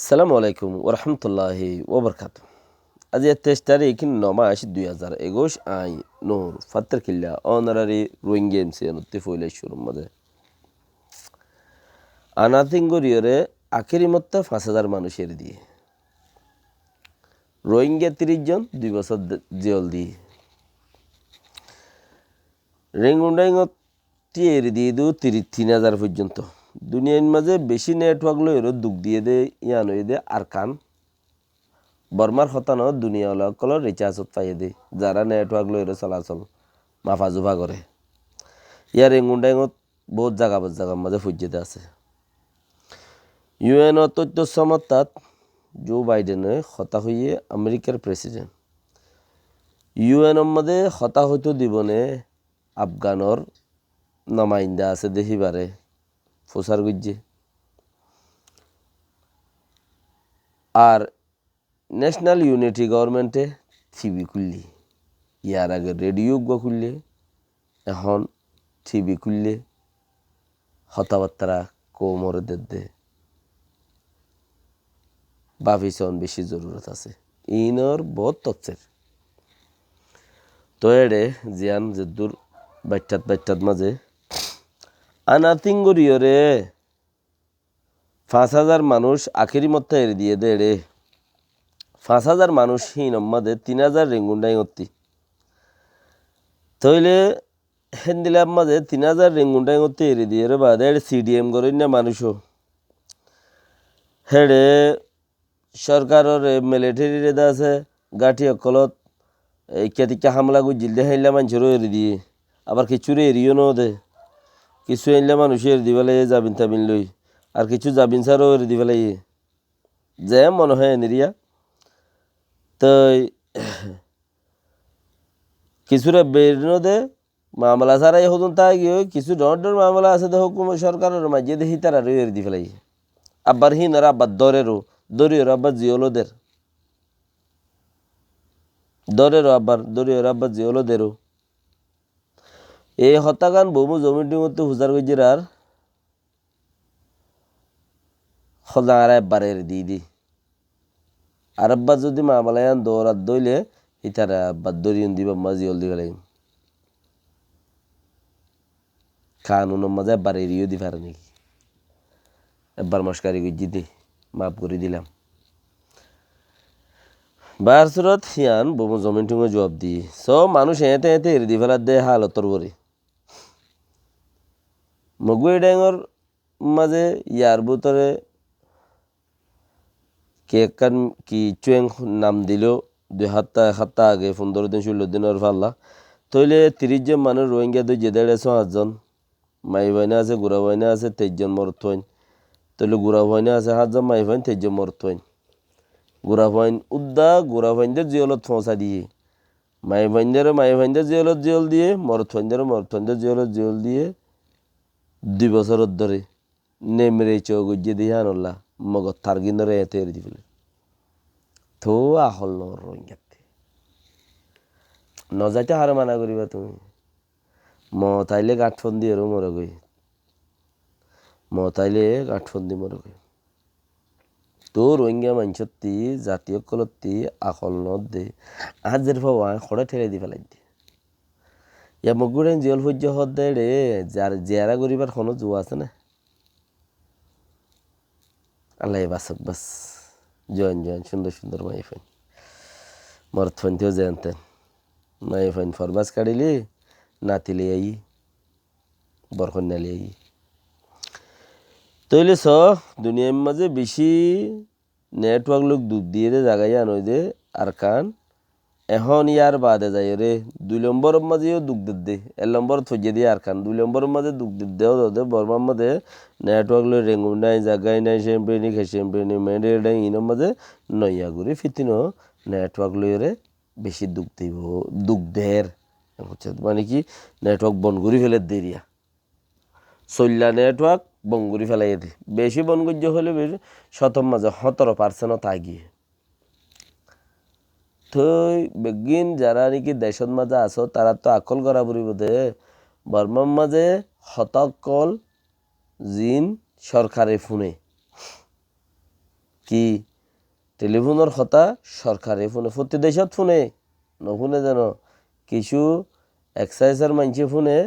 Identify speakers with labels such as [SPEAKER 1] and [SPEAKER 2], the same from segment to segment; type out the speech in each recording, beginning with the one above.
[SPEAKER 1] সালামু আলাইকুম ওরহমতুল্লাহি ওবরকাত। আজ 23 তারিখ 9 মাস 2021 আই নূর ফাত্তার কিল্লা অনারারি রোহিঙ্গা এমসিএনতি ফইলে শুরুর মাঝে আনাতিঙ্গরিয়রে আখেরি মত্তা 5,000 মানুষের দিয়ে রোহিঙ্গা 30 জন 2 বছর জেল দিয়ে রেঙ্গুন্ডাইঙত টিয়ের দিয়ে দু 3,000 পর্যন্ত দুনিয়ার মাঝে বেশি নেটওয়ার্ক লইরো দুঃখ দিয়ে দে ইয়ান হয়ে দে আরকান বর্মার হতানো দুনিয়াওয়ালা রিচার্জত পাইয়ে দে যারা নেটওয়ার্ক লইরো চলাচল মাফাজুফা করে ইয়ার রেঙ্গুন্ডাইঙত বহুত জায়গার মাঝে ফুজিতে আছে ইউএন তথ্য সমর্থাত জো বাইডেনে হতা হইয়ে আমেরিকার প্রেসিডেন্ট ইউএনের মধ্যে হতা হইতো দিবনে আফগানর নমাইন্দা আছে দেখিবারে প্রচার গুজ্জে আর ন্যাশনাল ইউনিটি গভর্নমেন্টে টিভি খুললি ইয়ার আগে রেডিও খুললে এখন টিভি খুললে হতাবার্তারা কোমরে দে বাফিসন বেশি জরুরত আছে ইনর বহুত তথ্যের তো এড়ে জিয়ান যে দূর বাচ্চাত মাঝে আনাতিঙ্গরিয়রে 5,000 মানুষ আখেরি মধ্যে এড়ে দিয়ে দে রে 5,000 মানুষ হিন মাঝে 3,000 রেঙ্গুন্ডাই অত্তি তইলে হেন্দিলাম মাঝে 3,000 রেঙ্গুন্ডাই অত্তি এড়ে দিয়ে রে বাদে সিডিএম করেন না মানুষও হেড়ে সরকারের মিলিটারি আছে গাঠি অকলত ইত্যাদিকে হামলা গুজিল দে হাইলা মানুষেরও এড়ে দিয়ে আবার কিছুরে এড়িও ন দে কিছু আইলে মানুষ এড়ে দি পেলাই যাবিন তাবিন লই আর কিছু যাবিন সারও এড়ে দি পেলাই যে মনে হয় এনিরিয়া তো কিছুরে বেরনো দে মামলা ছাড়াই হতুন তাই গিয়ে কিছু ডর মামলা আছে দে হুকুম সরকারের মাঝে দেখি তারা এড়ে দি পেলাই আব্বার হিনার আব্বার দরিয়র আব্বার দরিয়র আব্বার জিওলোদেরও এই হত্যাকান বহু জমিটির মধ্যে হুজার গজির আর খোঁজার একবার দি আর আব্বার যদি মামলায়ান দৌড়াত দইলে ইতারা আব্বার দরিয়ন দিবা জিওল দিবে লাগে কানুনের মাঝে একবার এড়িয়েও দি পারে নাকি একবার মস্কারি গজি দি মাফ করে দিলাম বারসুরত হিয়ান বহু জমিন টুঙে জবাব দি সব মানুষ এতে এড়ে দি ফেলার দে হালতর করে মগুই ড্যাঙর মাঝে ইয়ার ভিতরে কেকান কি চুয়েং নাম দিল 1 সপ্তাহ আগে 15 দিন 16 দিনের ফাল্লা তইলে 30 জন মানুষ রোহিঙ্গা দুই জেদেড়ে 5 জন মাই ভাইনা আছে গুড়া ভাইনা আছে 23 জন মরত হইন তইলে গুড়া ভাইনা আছে 7 জন মাই ভাইন 23 জন মরত হইন গুড়া ভাইনদের জিয়লত পৌঁছা দিয়ে মাই ভাইনদের জিয়ল দিয়ে মরত ভাইনদের জিয়ল দিয়ে 2 বছরের ধরে নেমরে চৌগুজ্জে দিয়ে আনল্লা মগত থারগিনরে এতে এড়ে দি ফেলে তো আহল নর রোহিঙ্গাতে নজাইতে হারে মানা করিবা তুমি মতাইলে গাঁঠফন্দি এরও মরে গই মতাইলে গাঁঠফন্দি মরে গই তো রোহিঙ্গা মানসত্তি জাতীয় কলত্তি আহল নদ দে আজের ভাবা খড়ে ঠেলে দি ফেলাই দি ইয়া মগুড়েন জিয়ল সহ্য হদ দে রে যার জিয়ারা করিবার কোনো জোয়া আছে না আল্লাহ বাসক বাস জয়েন সুন্দর মাই ফাইন মরত ফাইনতেও জানতেন মাই ফাইন ফরবাস কাড়িলি নাতিলে আই বরকন্যালি আই তইলে দুনিয়ার মাঝে বেশি নেটওয়ার্ক লোক দুধ দিয়ে দে জাগাই আনই দে আর কান এখন ইয়ার বাদে যাই রে 2 নম্বরের মাঝেও দুঃখ দে 1 নম্বর থইয়ে দিয়ে আর কান 2 নম্বরের মাঝে দুঃখ দেও দে বর্মার মাঝে নেটওয়ার্ক লো রেঙ্গু নাই জাগাই নাই শ্যাম্পেনি মেডে ইনের মাঝে নইয়া ঘুরি ফিতিনো নেটওয়ার্ক লইরে বেশি দুঃখ দের মানে কি নেটওয়ার্ক বন করি ফেলে দেরিয়া চল্লা নেটওয়ার্ক বন করি ফেলাই দে বেশি বন গজ্য হলে বেশি শতম মাঝে 17% তাগিয়ে তো বেগিন যারা নাকি দেশের মাঝে আছো তারা তো আকল করা পড়িব দে বর্মার মাঝে হতকল জিন সরকারে ফোনে কি টেলিফোনের কথা সরকারে ফোনে প্রতি দেশত ফোনে নফোনে যেন কিছু এক্সাইজের মানছে ফোনে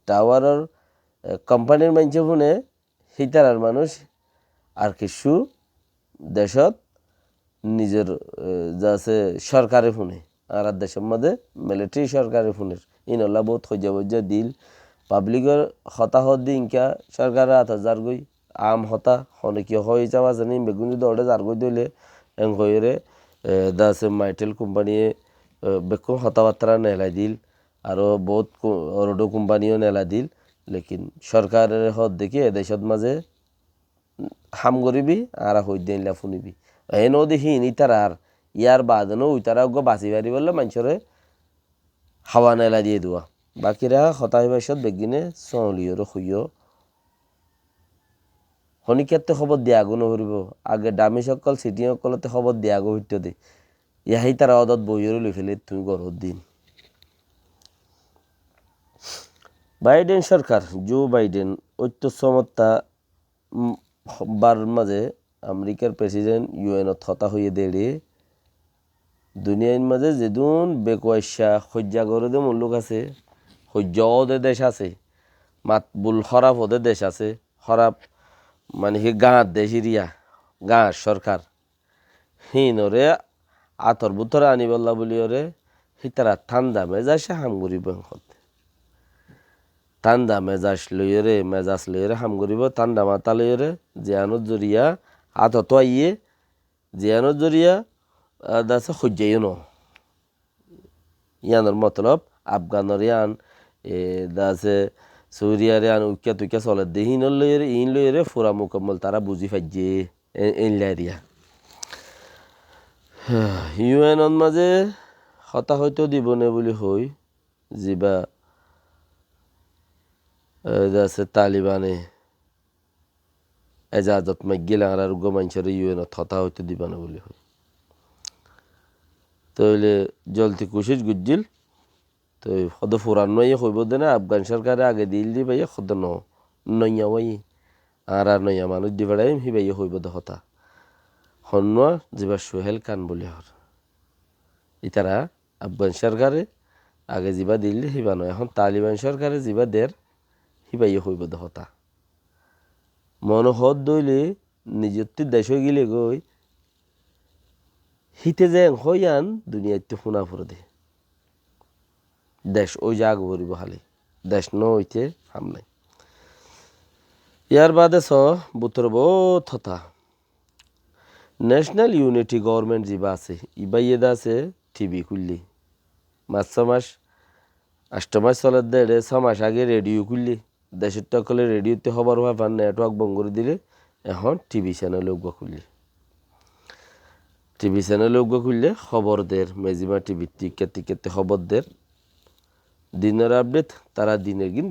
[SPEAKER 1] টাওয়ারের কোম্পানির মানছে ফোনে সেইটার মানুষ আর কিছু দেশত নিজের যা আছে সরকারি ফোনে আর দেশের মধ্যে মিলিটারি সরকারি ফোনের ইনল্লা বহুত হজ্জা দিল পাবলিকের হতাহত দি ইনকা সরকারের হাত হাজার গই আম হতা অনেকে হয়ে যাওয়া জানি বেগুনি দৌড়ে যার গই দইলে এং হয়ে দা আছে মাইটেল কোম্পানিয়ে বেকুম হতাবার্তা নেলাই দিল আরও বহুত রোডো কোম্পানিও নেলা দিল লেকিন সরকারের হত দেখি এদেশের মাঝে হাম করিবি আর হই দিনলা ফুনিবি এনো দেখি ইতার আর ইয়ার বাদনো উইতারা বাঁচি বাড়ি বললে মানুষরে হাওয়া নেলা দিয়ে দেওয়া বাকিরা হতাশ বয়সত বেগিনে চলিও খুইও শনিক্ষেত্রে খবর দিয়াগো নকরিব আগে দামী সকল চিটি সকলতে খবর দিয়াগো হইতে দে ইয়াহি তারা অদত বইয়েরও লৈ ফেলে তুমি গরত দিন বাইডেন সরকার জো বাইডেন অত্য চমত্তা বার মাঝে আমেরিকার প্রেসিডেন্ট ইউএনত হতা হয়ে দেড়ে দুনিয়ার মাঝে যেদুন বেকুয়াশা সজ্জা করে দে মুল্লুক আছে সহ্য ওদের দেশ আছে মাতবুল খরাপ ওদের দেশ আছে খরাপ মানে কি গাঁত দেশ ইরিয়া গাঁত সরকার হিনরে আতর বুতরে আনিবল্লা বলি ওরে হিতারা ঠান্ডা মেজাজে হাম করিব ঠান্ডা মেজাজ লইরে হাম করিব ঠান্ডা মাথা লইরে জিয়ানত জরিয়া আতত আইয়ে জিয়ানত জরিয়া দাসে সহ্যাইও ন ইয়ানোর মতলব আফগানর ইয়ান দাসে সৌরিয়ার ইয়ান উইকা তুইকা চলে দে হিনর লইরে ইন লইরে ফুরা মুকম্মল তারা বুঝি ফাইজে ইনলাইরিয়া ইউএনত মাঝে হতা হয়তো দিবনে বলি হই যিবা আছে তালিবানে এজাজত মাইগিল আর উগ্র মানুষের ইউএনত হতা হয়তো দিবানে বলি হই তইলে জলতি কুশিস গুজিল তো সদ ফুরান নইয়ে হইব দে না আফগান সরকারে আগে দিল দি ভাইয়া সদ নইয়া ওই আর নইয়া মানুষ দি বেড়াই হি ভাইয়া হইব দে হতা হন্য যিবা সোহেল খান বলি হর ইতারা আফগান সরকারে আগে যিবা দিল হিবা নয় এখন তালিবান সরকারে যিবা দের হিবাইয়ে হইব দে হতা মনোহত দইলে নিজত্বের দেশ হয়ে গেলে গই হিতে যে হইয়ান দুনিয়াতে শুনা পড়ে দে দেশ ওই জাগ ভরিব খালি দেশ ন হইতে হাম নাই ইয়ার বাদে বুতর বহুত হতা ন্যাশনাল ইউনিটি গভর্নমেন্ট যিবা আছে ইবাইয়েদা আছে টিভি খুললি মাস 8 মাস চলার দেড়ে 6 মাস আগে রেডিও খুললি দেশের টকলে রেডিওতে খবর হওয়া পান নেটওয়ার্ক বন্ধ করে দিলে এখন টিভি চ্যানেল খুললি টিভি চ্যানেল খুললে খবর দের মেজিমা টিভি টিকেতে খবর দের দিনের আপডেট তারা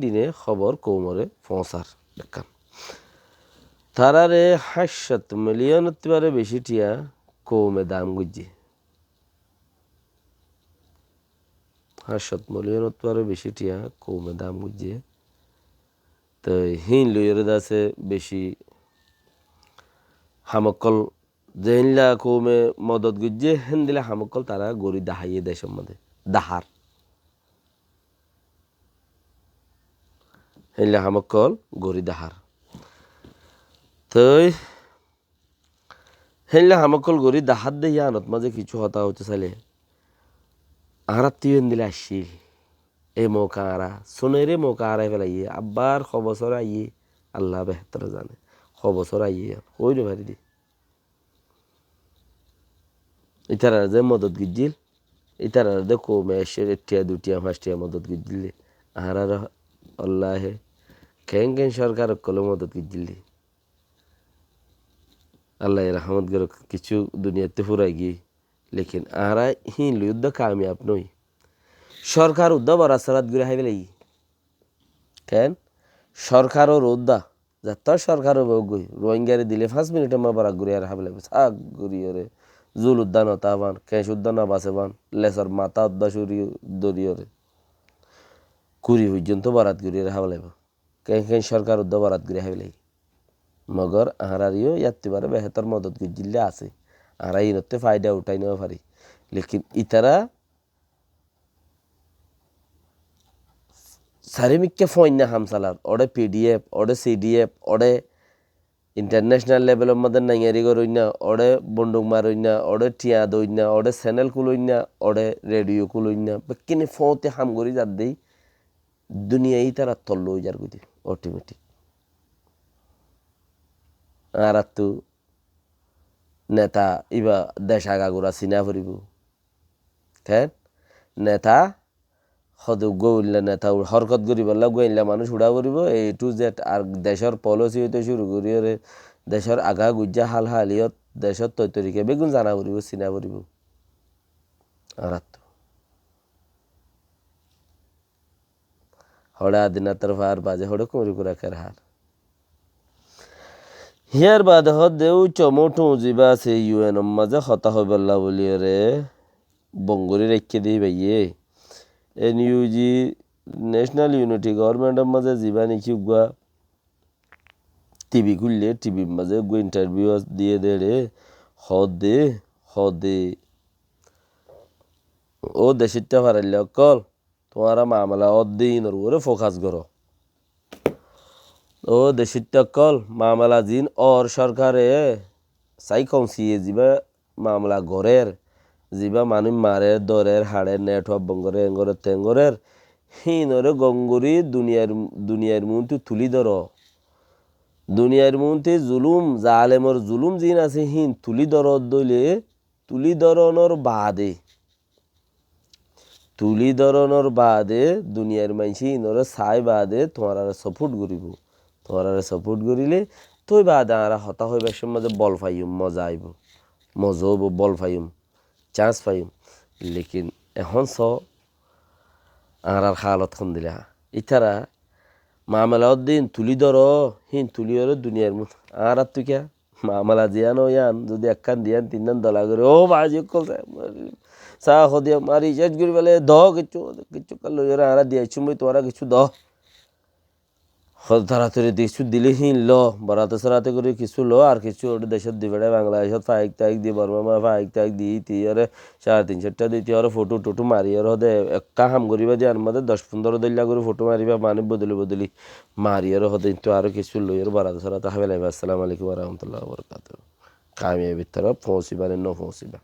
[SPEAKER 1] দিনে খবর কৌমরে পৌঁছার দেখান তারারে 7 মিলিয়ন বেশি টিয়া কৌমে দাম গুজি 7 মিলিয়ন বেশি টিয়া কৌমে দাম গুজিয়ে তো হিন লইরে দাসে বেশি হামকল জেনলা কৌমে মদত গুজিয়ে হেন দিলে হামকল তারা গড়ি দাহাইয়ে দেশের মধ্যে দাহার হেনলা হামকল গড়ি দাহার তো হেনলা হামকল গড়ি দাহার দে ইয়ানত মাঝে কিছু হতা হতে চাইলে আর তুই দিলে আসছিল এই মৌকা আরা সোনেরে মৌকা আড়াই ফেলাইয়ে আবার খবসর আইয়ে আল্লাহ বেহতর জানে খবসর আইয়ে ওই রে ভারি দি ইতারা যে মদত গিজিল ইতারা দে কমে এসে 1-2 5 মদত গিজিলে আর আল্লাহে কেন সরকার কলে মদত গিজিলি আল্লাহ রহমত গর কিছু দুনিয়াতে ফুরাই গিয়ে লেকিন আরা হিন লুদ্ধ কামিয়াব নই সরকার উদ্দা বরাসরাত ঘুরে হাইবে লাগি কেন সরকারও রোদ্দা যাত সরকারও গই রোহিঙ্গারে দিলে 5 মিনিটে মা বরাক ঘুরে আর হাবে লাগবে সাক ঘুরিয়ে রে জুল উদ্যান হতাবান কেশ উদ্যান বাসেবান লেসর মাথা উদ্দা সুরি দরিয়রে কুড়ি পর্যন্ত বরাত ঘুরিয়ে হাবে লাগবে কেন সরকার উদ্দা বরাত ঘুরে হাইবে লাগি মগর আহারারিও ইয়াত্তিবারে বেহতর মদত গুজিল্লে আছে আরা ইনতে ফায়দা উঠাই নেওয়া পারি লেকিন ইতারা সারিমিককে ফোন না হামসালার ওডে পিডিএফ ওডে সিডিএফ ওডে ইন্টারন্যাশনাল লেভেলের মধ্যে নাইয়ারি করই না ওডে বন্দুক মারই না ওডে টিয়া দই না ওডে চ্যানেল খুলই না ওডে রেডিও খুলই না কিনে ফোতে হাম করি যার দেই দুনিয়াই তারা তল্ল হয়ে যার গুদি অটোমেটিক আর তো নেতা ইবা দেশ আগাগোড়া চিনা ফুরিব হ্যাঁ নেতা সদ গইলা নেতা হরকত করি বললা গইলা মানুষ উড়া করিব এ টু জেড আর দেশের পলিসি হইতে শুরু করি দেশের আগা গুজ্জা হাল হালিয়ত দেশের তৈতরিকে বেগুন জানা করিব চিনা করিব আর তো হড়া দিনাতর ফার বাজে হড়ে কুমরি কুরা খের হার হিয়ার বাদ দেউ চমোটু জিবা আছে ইউএন মাঝে হতা হইবল্লা বলিয়ে বঙ্গরি রেখে দিই ভাইয়ে এনইউজি ন্যাশনাল ইউনিটি গভর্নমেন্টের মাঝে জিবা নাকি গুয়া টিভি খুললে টিভির মাঝে গু ইন্টারভিউ দিয়ে দে রে হদে ও দেশিটা ফারাইলে অকল তোমারা মামলা অদ্দিন ওরে ফোকাস করো ও দেশিটা অকল মামলা জিন ওর সরকারে চাই কমসিয়ে যাবা মামলা গড়ের যিবা মানুষ মারের দরের হাড়ের নেটওয়ার্ক বঙ্গরে এঙ্গরের তেঙ্গরের হিনরে গঙ্গুরি দুনিয়ার মধ্যে তুলি ধর দুনিয়ার মধ্যে জুলুম জালেমর জুলুম জিন আছে হিন তুলি ধর দইলে তুলি ধরনের বাদে দুনিয়ার মানসি ইনরে চাই বাদে তোমার সাপোর্ট করিব তোমার সাপোর্ট করিলে তুই বাদে আর হতা হইবার সময় বল পাইম মজা আইব মজা হব বল পাইম চান্স পাইম লেকিন এখন আর হালত খন দিলা ইতারা মামলা দিন তুলি ধর হিন তুলি ধর দুনিয়ার মুখ আর তুই কে মামলা জিয়ান ইয়ান যদি একখান দিয়ান তিনজন দলা করে ও বাজি কল চাহ সদিয়া মারি শেষ করি পেলে কিছু কালো আর দিয়েছো মই তোমরা কিছু তাড়াতাড়ি কিছু দিলে হিন বরাতে সরাতে করে কিছু আর কিছু ওটা দেশের দিবে বাংলাদেশত ফাইক তাইক দি বর্মা ফাইক তাইক দি তিয়ারে 350টা দি তিয়ারে ফটো টটো মারি আর হদে একটা হাম করিবা যে আর মধ্যে 10-15 দল্লা করে ফটো মারিবা মানে বদলি মারি আর হদে তো আর কিছু আর বরাতে সরাতে হবে। আসসালামু আলাইকুম ওয়া রাহমাতুল্লাহি ওয়া বারাকাতুহু কামিয়াবির তরফ পৌঁছিবা ন পৌঁছিবা।